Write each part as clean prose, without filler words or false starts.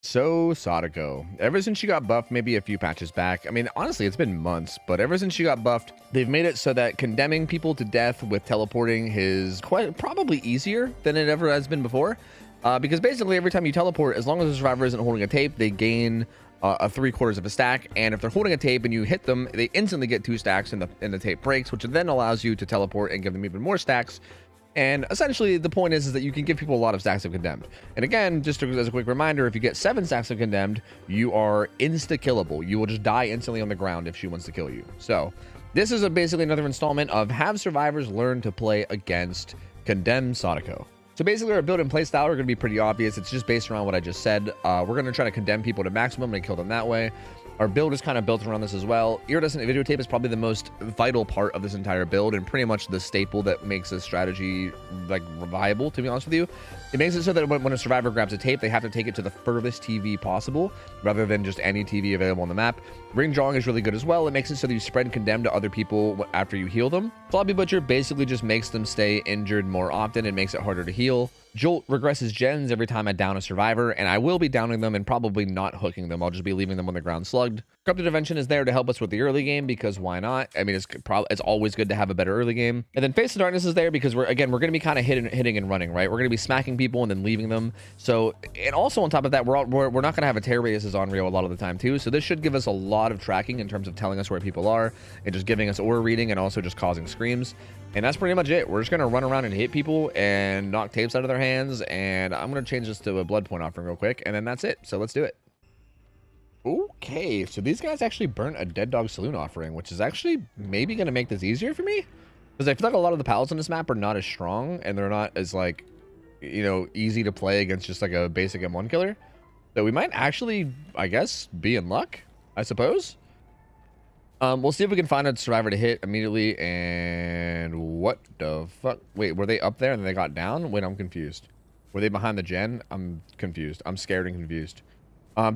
So, Sadako, ever since she got buffed, maybe a few patches back, I mean, honestly, it's been months, but ever since she got buffed, they've made it so that condemning people to death with teleporting is probably easier than it ever has been before. Because basically, every time you teleport, as long as the survivor isn't holding a tape, they gain a 3/4 of a stack. And if they're holding a tape and you hit them, they instantly get 2 stacks and the tape breaks, which then allows you to teleport and give them even more stacks. And essentially, the point is that you can give people a lot of stacks of condemned. And again, just as a quick reminder, if you get 7 stacks of condemned, you are insta-killable. You will just die instantly on the ground if she wants to kill you. So this is basically another installment of have survivors learn to play against condemned Sadako. So basically, our build and play style are going to be pretty obvious. It's just based around what I just said. We're going to try to condemn people to maximum and kill them that way. Our build is kind of built around this as well. Iridescent videotape is probably the most vital part of this entire build and pretty much the staple that makes this strategy like viable, to be honest with you. It makes it so that when a survivor grabs a tape, they have to take it to the furthest TV possible rather than just any TV available on the map. Ring drawing is really good as well. It makes it so that you spread condemn to other people after you heal them. Floppy Butcher basically just makes them stay injured more often and makes it harder to heal. Jolt regresses gens every time I down a survivor, and I will be downing them and probably not hooking them. I'll just be leaving them on the ground slugged. Corrupted Intervention is there to help us with the early game because why not? I mean, it's always good to have a better early game. And then Face of Darkness is there because we're going to be kind of hitting and running, right? We're going to be smacking people and then leaving them. So, and also on top of that, we're not going to have a tear radius as Onryo a lot of the time too. So this should give us a lot of tracking in terms of telling us where people are and just giving us aura reading and also just causing screams. And that's pretty much it. We're just going to run around and hit people and knock tapes out of their hands. And I'm going to change this to a blood point offering real quick. And then that's it. So let's do it. Okay. So these guys actually burnt a Dead Dog Saloon offering, which is actually maybe going to make this easier for me. Because I feel like a lot of the pals on this map are not as strong. And they're not as like, you know, easy to play against just like a basic M1 killer. So we might actually, I guess, be in luck, I suppose. We'll see if we can find a survivor to hit immediately. And what the fuck? Wait, were they up there and then they got down? Wait, I'm confused. Were they behind the gen? I'm confused. I'm scared and confused.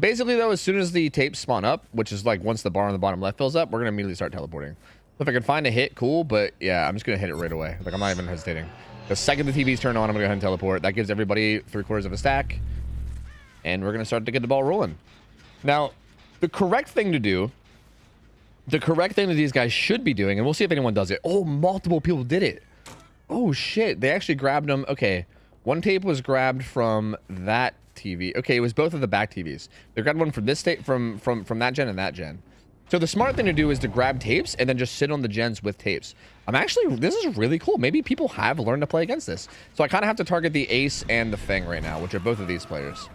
Basically, though, as soon as the tapes spawn up, which is like once the bar on the bottom left fills up, we're going to immediately start teleporting. If I can find a hit, cool. But yeah, I'm just going to hit it right away. Like, I'm not even hesitating. The second the TV's turned on, I'm going to go ahead and teleport. That gives everybody 3/4 of a stack. And we're going to start to get the ball rolling. Now, the correct thing to do... The correct thing that these guys should be doing, and we'll see if anyone does it. Oh, multiple people did it. Oh, shit. They actually grabbed them. Okay. One tape was grabbed from that TV. Okay, it was both of the back TVs. They grabbed one from this tape, from that gen and that gen. So the smart thing to do is to grab tapes and then just sit on the gens with tapes. This is really cool. Maybe people have learned to play against this. So I kind of have to target the Ace and the Fang right now, which are both of these players.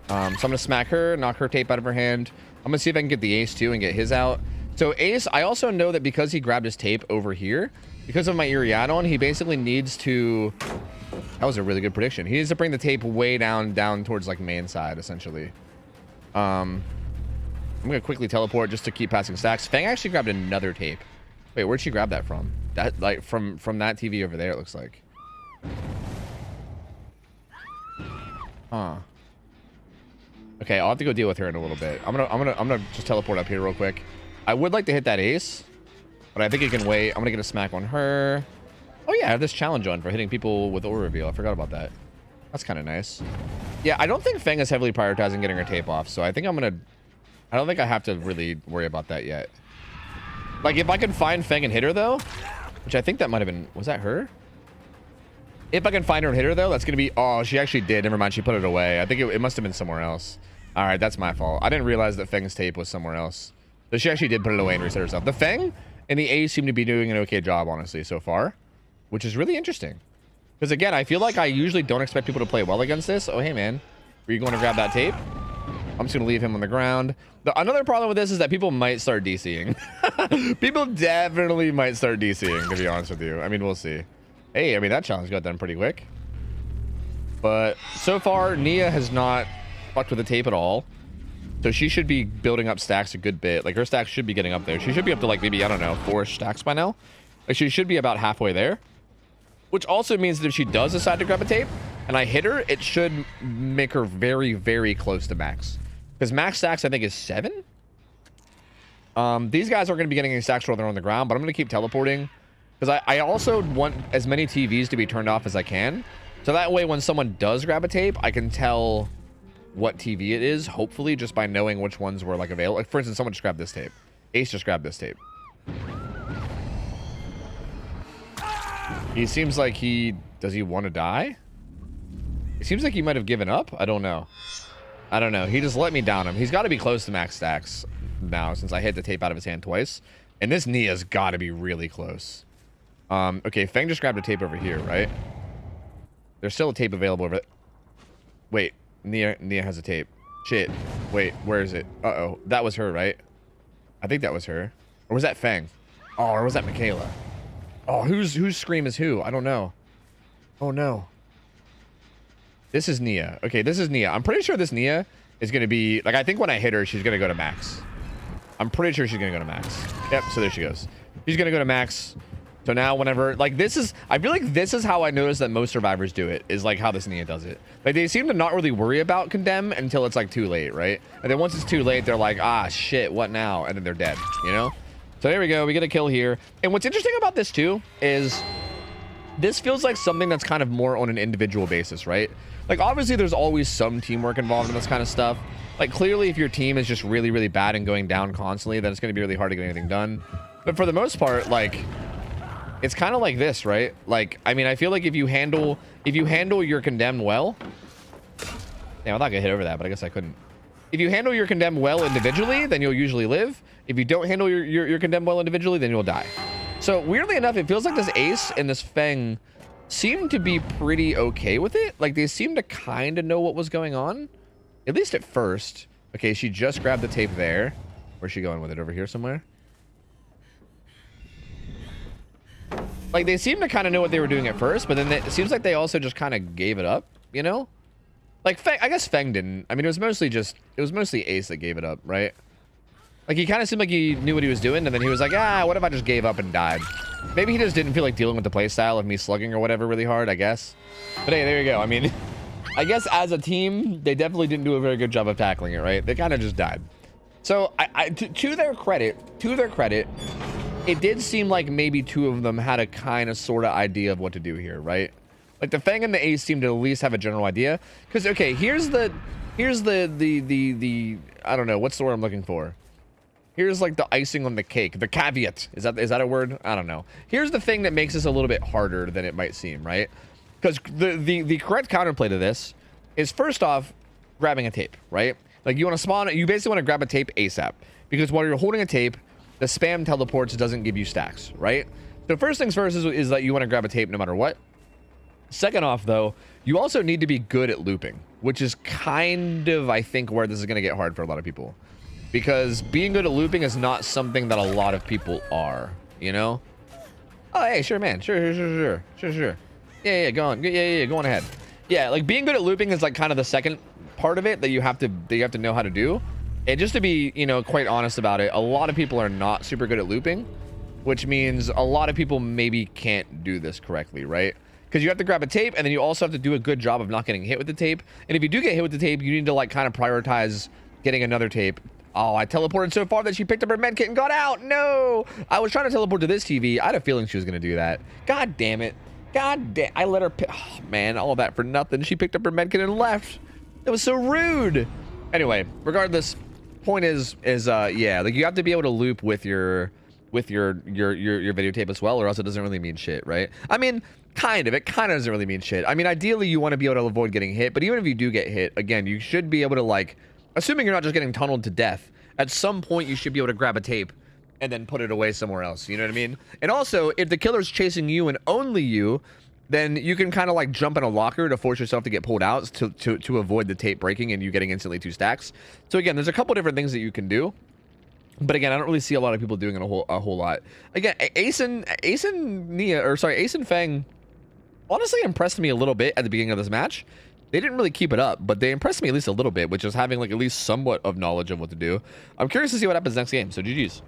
So I'm going to smack her, knock her tape out of her hand. I'm going to see if I can get the Ace too and get his out. So Ace, I also know that because he grabbed his tape over here, because of my Eerie add-on, he basically needs to... That was a really good prediction. He needs to bring the tape way down towards like main side, essentially. I'm going to quickly teleport just to keep passing stacks. Fang actually grabbed another tape. Wait, where'd she grab that from? That, like, from that TV over there, it looks like. Huh. Okay, I'll have to go deal with her in a little bit. I'm gonna just teleport up here real quick. I would like to hit that Ace, but I think it can wait. I'm going to get a smack on her. Oh, yeah, I have this challenge on for hitting people with aura reveal. I forgot about that. That's kind of nice. Yeah, I don't think Fang is heavily prioritizing getting her tape off, so I think I don't think I have to really worry about that yet. Like, if I can find Fang and hit her, though, which I think that might have been... Was that her? If I can find her and hit her, though, that's going to be... Oh, she actually did. Never mind. She put it away. I think it must have been somewhere else. All right, that's my fault. I didn't realize that Fang's tape was somewhere else. So she actually did put it away and reset herself. The Fang and the A seem to be doing an okay job, honestly, so far. Which is really interesting. Because, again, I feel like I usually don't expect people to play well against this. Oh, hey, man. Were you going to grab that tape? I'm just going to leave him on the ground. Another problem with this is that people might start DCing. People definitely might start DCing, to be honest with you. I mean, we'll see. Hey, I mean, that challenge got done pretty quick. But so far, Nia has not fucked with the tape at all. So she should be building up stacks a good bit. Like, her stacks should be getting up there. She should be up to, like, maybe, I don't know, 4 stacks by now. Like, she should be about halfway there. Which also means that if she does decide to grab a tape, and I hit her, it should make her very, very close to max. Because max stacks, I think, is 7. These guys aren't going to be getting any stacks while they're on the ground, but I'm going to keep teleporting. Because I also want as many TVs to be turned off as I can. So that way, when someone does grab a tape, I can tell... what TV it is, hopefully, just by knowing which ones were like available. Like, for instance, someone just grabbed this tape. Ace just grabbed this tape. He seems like does he want to die? It seems like he might have given up. I don't know. I don't know. He just let me down him. He's got to be close to max stacks now since I hit the tape out of his hand twice. And this Nia's got to be really close. Okay, Feng just grabbed a tape over here, right? There's still a tape available over there. Wait, Nia has a tape. Shit. Wait, where is it? Uh-oh. That was her, right? I think that was her. Or was that Feng? Oh, or was that Michaela? Oh, whose scream is who? I don't know. Oh, no. This is Nia. Okay, this is Nia. I'm pretty sure this Nia is going to be... Like, I think when I hit her, she's going to go to max. I'm pretty sure she's going to go to max. Yep, so there she goes. She's going to go to max. So now whenever... Like, this is... I feel like this is how I notice that most survivors do it. Is, like, how this Nia does it. Like, they seem to not really worry about condemn until it's, like, too late, right? And then once it's too late, they're like, ah, shit, what now? And then they're dead, you know? So there we go. We get a kill here. And what's interesting about this, too, is... This feels like something that's kind of more on an individual basis, right? Like, obviously, there's always some teamwork involved in this kind of stuff. Like, clearly, if your team is just really, really bad and going down constantly, then it's going to be really hard to get anything done. But for the most part, like, it's kind of like this, right? Like, I mean, I feel like if you handle your condemn well... Damn, I thought I could hit over that, but I guess I couldn't. If you handle your condemn well individually, then you'll usually live. If you don't handle your condemn well individually, then you'll die. So, weirdly enough, it feels like this Ace and this Feng seem to be pretty okay with it. Like, they seem to kind of know what was going on. At least at first. Okay, she just grabbed the tape there. Where's she going with it? Over here somewhere? Like, they seem to kind of know what they were doing at first, but then it seems like they also just kind of gave it up, you know? Like, Feng, I guess Feng didn't. I mean, it was mostly Ace that gave it up, right? Like, he kind of seemed like he knew what he was doing, and then he was like, ah, what if I just gave up and died? Maybe he just didn't feel like dealing with the playstyle of me slugging or whatever really hard, I guess. But hey, there you go. I mean, I guess as a team, they definitely didn't do a very good job of tackling it, right? They kind of just died. So, to their credit, it did seem like maybe two of them had a kind of sort of idea of what to do here, right? Like, the Feng and the Ace seemed to at least have a general idea. Because, okay, here's the, I don't know, what's the word I'm looking for? Here's like the icing on the cake, the caveat. Is that a word? I don't know. Here's the thing that makes this a little bit harder than it might seem, right? Because the correct counterplay to this is, first off, grabbing a tape, right? Like, you want to spawn, you basically want to grab a tape ASAP. Because while you're holding a tape, the spam teleports doesn't give you stacks, right? So first things first is that you want to grab a tape no matter what. Second off, though, you also need to be good at looping, which is kind of, I think, where this is going to get hard for a lot of people. Because being good at looping is not something that a lot of people are, you know? Oh, hey, sure, man. Sure. Yeah, go on. Yeah, go on ahead. Yeah, like, being good at looping is, like, kind of the second part of it that you have to know how to do. And just to be, you know, quite honest about it, a lot of people are not super good at looping, which means a lot of people maybe can't do this correctly, right? Because you have to grab a tape, and then you also have to do a good job of not getting hit with the tape. And if you do get hit with the tape, you need to, like, kind of prioritize getting another tape. Oh, I teleported so far that she picked up her medkit and got out. No! I was trying to teleport to this TV. I had a feeling she was going to do that. God damn it. God damn. I let her pick. Oh, man, all that for nothing. She picked up her medkit and left. That was so rude. Anyway, regardless, point is yeah, like, you have to be able to loop with your videotape as well, or else it doesn't really mean shit, right? I mean, kind of. It kind of doesn't really mean shit. I mean, ideally, you want to be able to avoid getting hit, but even if you do get hit, again, you should be able to, like, assuming you're not just getting tunneled to death, at some point you should be able to grab a tape and then put it away somewhere else. You know what I mean? And also, if the killer's chasing you and only you, then you can kind of like jump in a locker to force yourself to get pulled out to avoid the tape breaking and you getting instantly 2 stacks. So again, there's a couple different things that you can do. But again, I don't really see a lot of people doing it a whole lot. Again, Ace and Feng honestly impressed me a little bit at the beginning of this match. They didn't really keep it up, but they impressed me at least a little bit, which is having like at least somewhat of knowledge of what to do. I'm curious to see what happens next game, so GG's.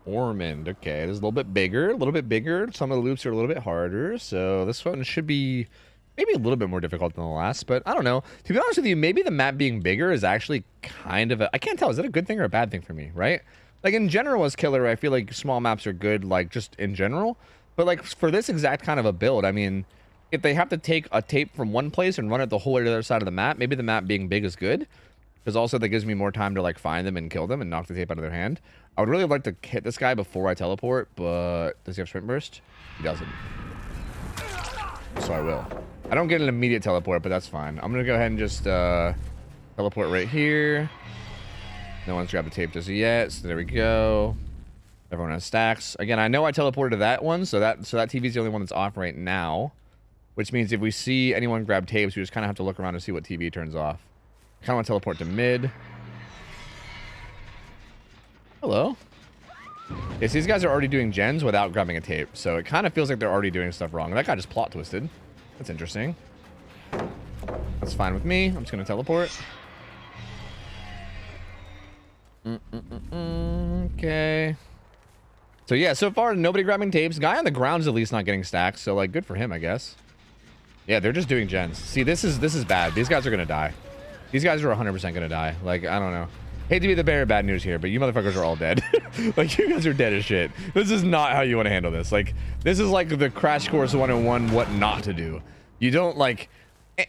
Ormond, okay, this is a little bit bigger. Some of the loops are a little bit harder, so this one should be maybe a little bit more difficult than the last, but I don't know. To be honest with you, maybe the map being bigger is actually kind of I can't tell, is that a good thing or a bad thing for me, right? Like, in general as killer, I feel like small maps are good, like, just in general, but like for this exact kind of a build, I mean, if they have to take a tape from one place and run it the whole other side of the map, maybe the map being big is good. Because also that gives me more time to like find them and kill them and knock the tape out of their hand. I would really like to hit this guy before I teleport, but does he have sprint burst? He doesn't. So I will. I don't get an immediate teleport, but that's fine. I'm going to go ahead and just teleport right here. No one's grabbed the tape just yet, so there we go. Everyone has stacks. Again, I know I teleported to that one, so that TV is the only one that's off right now. Which means if we see anyone grab tapes, we just kind of have to look around to see what TV turns off. I kind of want to teleport to mid. Hello. Yes, these guys are already doing gens without grabbing a tape, so it kind of feels like they're already doing stuff wrong. That guy just plot twisted. That's interesting. That's fine with me. I'm just going to teleport. Okay. So yeah, so far nobody grabbing tapes. Guy on the ground's at least not getting stacks, so like good for him, I guess. Yeah, they're just doing gens. See, this is bad. These guys are gonna die. These guys are 100% gonna die. Like, I don't know. Hate to be the bearer of bad news here, but you motherfuckers are all dead. Like, you guys are dead as shit. This is not how you want to handle this. Like, this is like the crash course 101 what not to do. You don't like.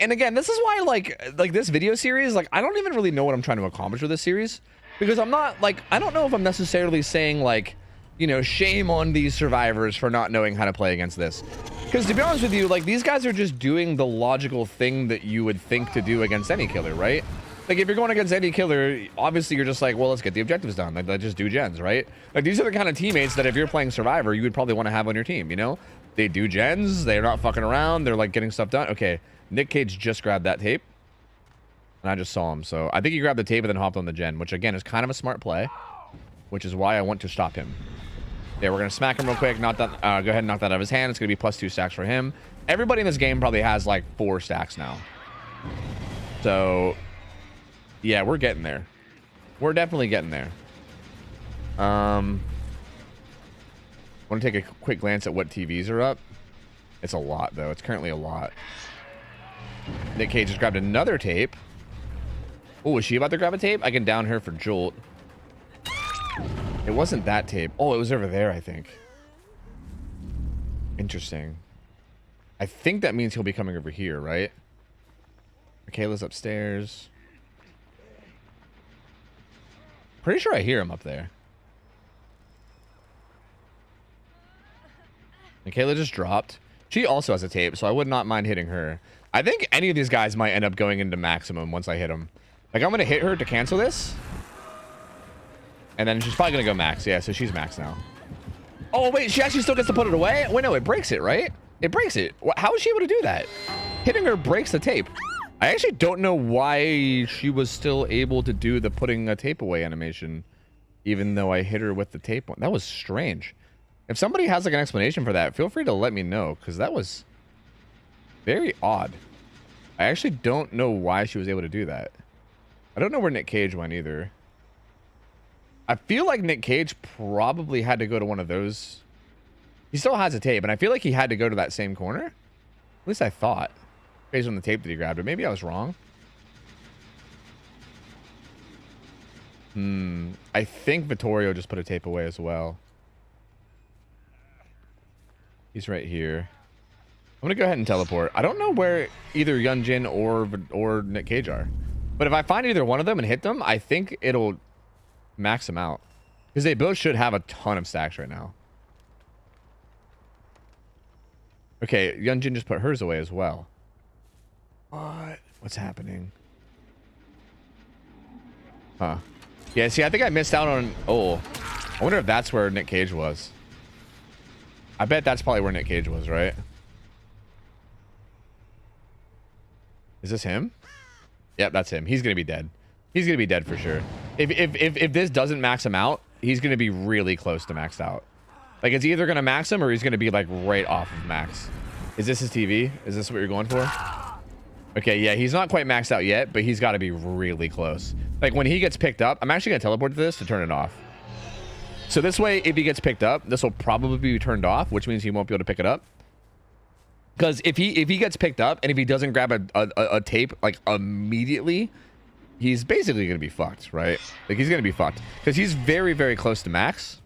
And again, this is why like this video series, like I don't even really know what I'm trying to accomplish with this series, because I'm not like, I don't know if I'm necessarily saying like, you know, shame on these survivors for not knowing how to play against this. Because to be honest with you, like these guys are just doing the logical thing that you would think to do against any killer, right? Like if you're going against any killer, obviously you're just like, well, let's get the objectives done. Like let's just do gens, right? Like these are the kind of teammates that if you're playing Survivor, you would probably want to have on your team, you know? They do gens, they're not fucking around, they're like getting stuff done. Okay, Nick Cage just grabbed that tape. And I just saw him, so I think he grabbed the tape and then hopped on the gen, which again is kind of a smart play, which is why I want to stop him. Yeah, we're gonna smack him real quick. Knock that. Go ahead and knock that out of his hand. It's gonna be +2 stacks for him. Everybody in this game probably has like 4 stacks now. So, yeah, we're getting there. We're definitely getting there. I want to take a quick glance at what TVs are up. It's a lot though. It's currently a lot. Nick Cage just grabbed another tape. Oh, is she about to grab a tape? I can down her for Jolt. It wasn't that tape. Oh, it was over there, I think. Interesting. I think that means he'll be coming over here, right? Michaela's upstairs. Pretty sure I hear him up there. Michaela just dropped. She also has a tape, so I would not mind hitting her. I think any of these guys might end up going into maximum once I hit them. Like, I'm going to hit her to cancel this. And then she's probably going to go max. Yeah, so she's max now. Oh, wait, she actually still gets to put it away? Wait, no, it breaks it, right? It breaks it. How is she able to do that? Hitting her breaks the tape. I actually don't know why she was still able to do the putting a tape away animation, even though I hit her with the tape one. That was strange. If somebody has like an explanation for that, feel free to let me know, because that was very odd. I actually don't know why she was able to do that. I don't know where Nick Cage went either. I feel like Nick Cage probably had to go to one of those. He still has a tape, and I feel like he had to go to that same corner. At least I thought, based on the tape that he grabbed, but maybe I was wrong. I think Vittorio just put a tape away as well. He's right here. I'm gonna go ahead and teleport. I don't know where either Yunjin or Nick Cage are, but if I find either one of them and hit them, I think it'll max them out, because they both should have a ton of stacks right now. Okay, Yunjin just put hers away as well. What's happening? Huh. Yeah, see, I think I missed out on... Oh, I wonder if that's where Nick Cage was. I bet that's probably where Nick Cage was, right? Is this him? Yep, that's him. He's gonna be dead. He's gonna be dead for sure. If this doesn't max him out, he's gonna be really close to maxed out. Like, it's either gonna max him or he's gonna be like right off of max. Is this his TV? Is this what you're going for? Okay, yeah, he's not quite maxed out yet, but he's got to be really close. Like, when he gets picked up, I'm actually gonna teleport to this to turn it off. So this way, if he gets picked up, this will probably be turned off, which means he won't be able to pick it up. Because if he gets picked up and if he doesn't grab a tape like immediately, he's basically gonna be fucked, right? Like, he's gonna be fucked because he's very, very close to max,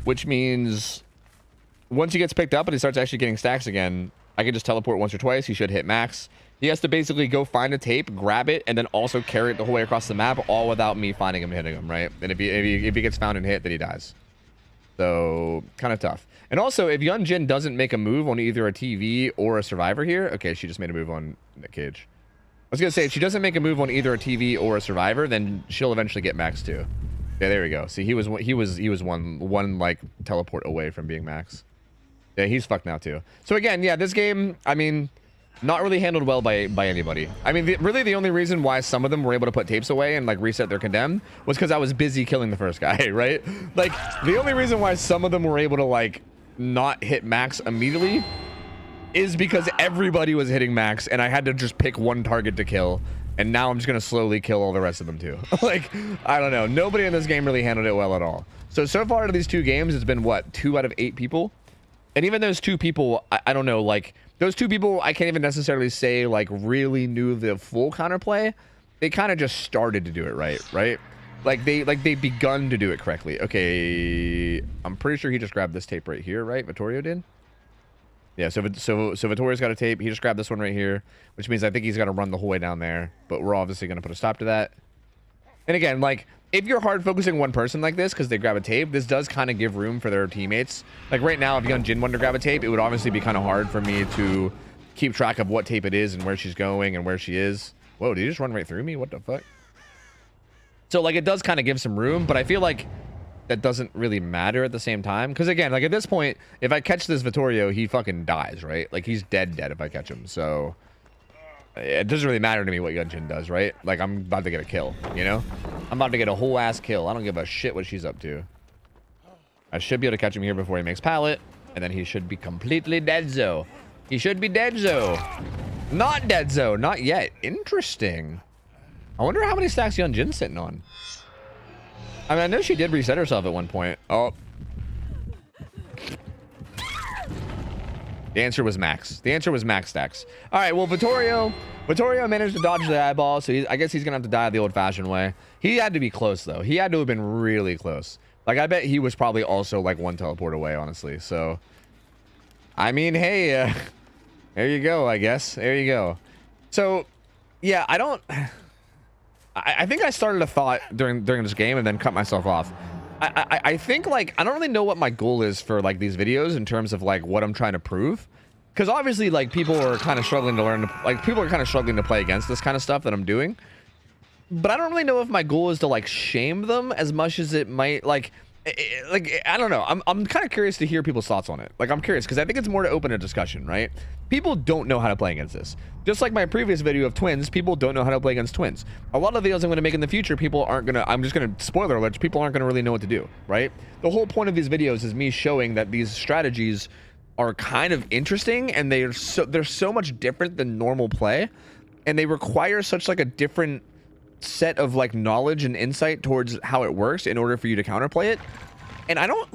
which means once he gets picked up and he starts actually getting stacks again, I can just teleport once or twice. He should hit max. He has to basically go find a tape, grab it, and then also carry it the whole way across the map, all without me finding him and hitting him, right? And if he gets found and hit, then he dies. So, kind of tough. And also, if Jin doesn't make a move on either a TV or a survivor here... Okay, she just made a move on Nick Cage. I was going to say, if she doesn't make a move on either a TV or a survivor, then she'll eventually get max too. Yeah, there we go. See, he was one like teleport away from being max. Yeah, he's fucked now too. So again, yeah, this game, I mean, not really handled well by anybody. I mean, really the only reason why some of them were able to put tapes away and like reset their condemn was because I was busy killing the first guy, right? Like the only reason why some of them were able to like not hit max immediately is because everybody was hitting max and I had to just pick one target to kill. And now I'm just going to slowly kill all the rest of them too. Like, I don't know. Nobody in this game really handled it well at all. So far out of these 2 games, it's been what? 2 out of 8 people? And even those 2 people, I don't know, like those 2 people, I can't even necessarily say like really knew the full counterplay. They kind of just started to do it right? Like they begun to do it correctly. Okay, I'm pretty sure he just grabbed this tape right here, right? Vittorio did? Yeah, so Vittorio's got a tape. He just grabbed this one right here, which means I think he's got to run the whole way down there. But we're obviously going to put a stop to that. And again, like, if you're hard focusing one person like this because they grab a tape, this does kind of give room for their teammates. Like right now, if Jin wanted to grab a tape, it would obviously be kind of hard for me to keep track of what tape it is and where she's going and where she is. Whoa, did he just run right through me? What the fuck? So, like, it does kind of give some room, but I feel like that doesn't really matter at the same time. Because, again, like, at this point, if I catch this Vittorio, he fucking dies, right? Like, he's dead if I catch him. So, it doesn't really matter to me what Jin does, right? Like, I'm about to get a kill, you know? I'm about to get a whole ass kill. I don't give a shit what she's up to. I should be able to catch him here before he makes pallet. And then he should be completely dead-zo. He should be dead-zo. Not dead-zo. Not yet. Interesting. I wonder how many stacks Jin's sitting on. I mean, I know she did reset herself at one point. Oh. The answer was max. The answer was max stacks. All right, well, Vittorio managed to dodge the eyeball, so I guess he's going to have to die the old-fashioned way. He had to be close, though. He had to have been really close. Like, I bet he was probably also, like, 1 teleport away, honestly. So, I mean, hey, there you go, I guess. There you go. So, yeah, I think I started a thought during this game and then cut myself off. I think, like, I don't really know what my goal is for, like, these videos in terms of, like, what I'm trying to prove. Because obviously, like, people are kind of struggling to learn, like, people are kind of struggling to play against this kind of stuff that I'm doing. But I don't really know if my goal is to, like, shame them as much as it might, like, I don't know. I'm kind of curious to hear people's thoughts on it. Like, I'm curious because I think it's more to open a discussion, right? People don't know how to play against this. Just like my previous video of twins, people don't know how to play against twins. A lot of videos I'm going to make in the future, people aren't going to, I'm just going to, spoiler alerts, people aren't going to really know what to do, right? The whole point of these videos is me showing that these strategies are kind of interesting and they're so much different than normal play, and they require such like a different set of like knowledge and insight towards how it works in order for you to counterplay it. And I don't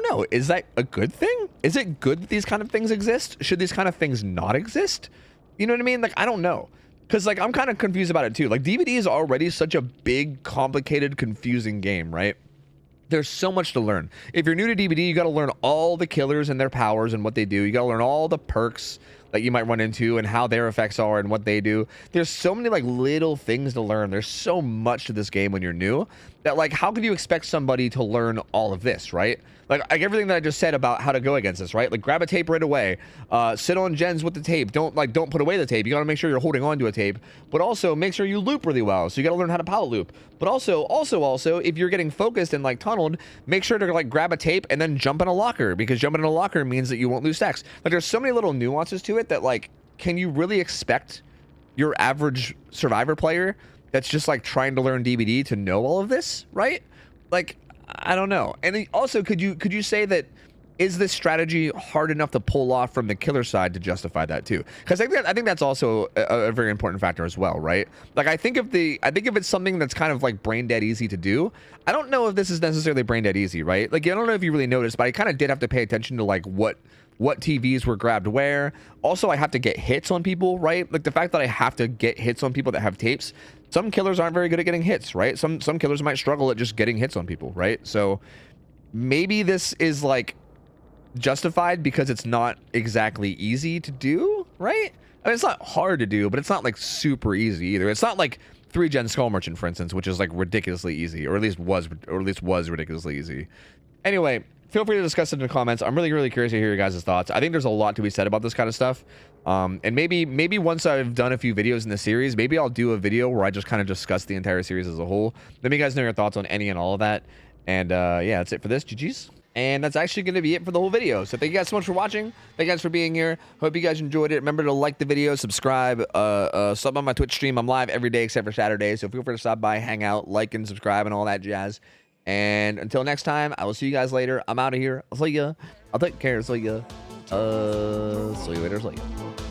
know, is that a good thing? Is it good that these kind of things exist? Should these kind of things not exist? You know what I mean? Like, I don't know, because like I'm kind of confused about it too. Like, DBD is already such a big, complicated, confusing game, right? There's so much to learn. If you're new to DBD, you got to learn all the killers and their powers and what they do. You got to learn all the perks that you might run into and how their effects are and what they do. There's so many like little things to learn. There's so much to this game when you're new that, like, how could you expect somebody to learn all of this, right? Like everything that I just said about how to go against this, right? Like, grab a tape right away, sit on gens with the tape. Don't put away the tape. You got to make sure you're holding on to a tape, but also make sure you loop really well. So you got to learn how to pallet loop. But also, if you're getting focused and like tunneled, make sure to like grab a tape and then jump in a locker, because jumping in a locker means that you won't lose stacks. Like, there's so many little nuances to it that, like, can you really expect your average survivor player that's just like trying to learn DBD to know all of this, right? Like, I don't know. And also, could you say that, is this strategy hard enough to pull off from the killer side to justify that too? Because I think that's also a very important factor as well, right? Like, I think if it's something that's kind of like brain dead easy to do, I don't know if this is necessarily brain dead easy, right? Like, I don't know if you really noticed, but I kind of did have to pay attention to like what TVs were grabbed where. Also, I have to get hits on people, right? Like, the fact that I have to get hits on people that have tapes. Some killers aren't very good at getting hits, right? Some killers might struggle at just getting hits on people, right? So maybe this is like justified because it's not exactly easy to do, right? I mean, it's not hard to do, but it's not like super easy either. It's not like 3-gen Skull Merchant, for instance, which is like ridiculously easy, or at least was ridiculously easy. Anyway, feel free to discuss it in the comments. I'm really, really curious to hear your guys' thoughts. I think there's a lot to be said about this kind of stuff. And maybe once I've done a few videos in the series, maybe I'll do a video where I just kind of discuss the entire series as a whole. Let me guys know your thoughts on any and all of that. And yeah, that's it for this. GG's. And that's actually going to be it for the whole video. So thank you guys so much for watching. Thank you guys for being here. Hope you guys enjoyed it. Remember to like the video, subscribe, sub on my Twitch stream. I'm live every day except for Saturday. So feel free to stop by, hang out, like, and subscribe, and all that jazz. And until next time, I will see you guys later. I'm out of here. I'll see ya. I'll take care. See ya. See you later. See ya.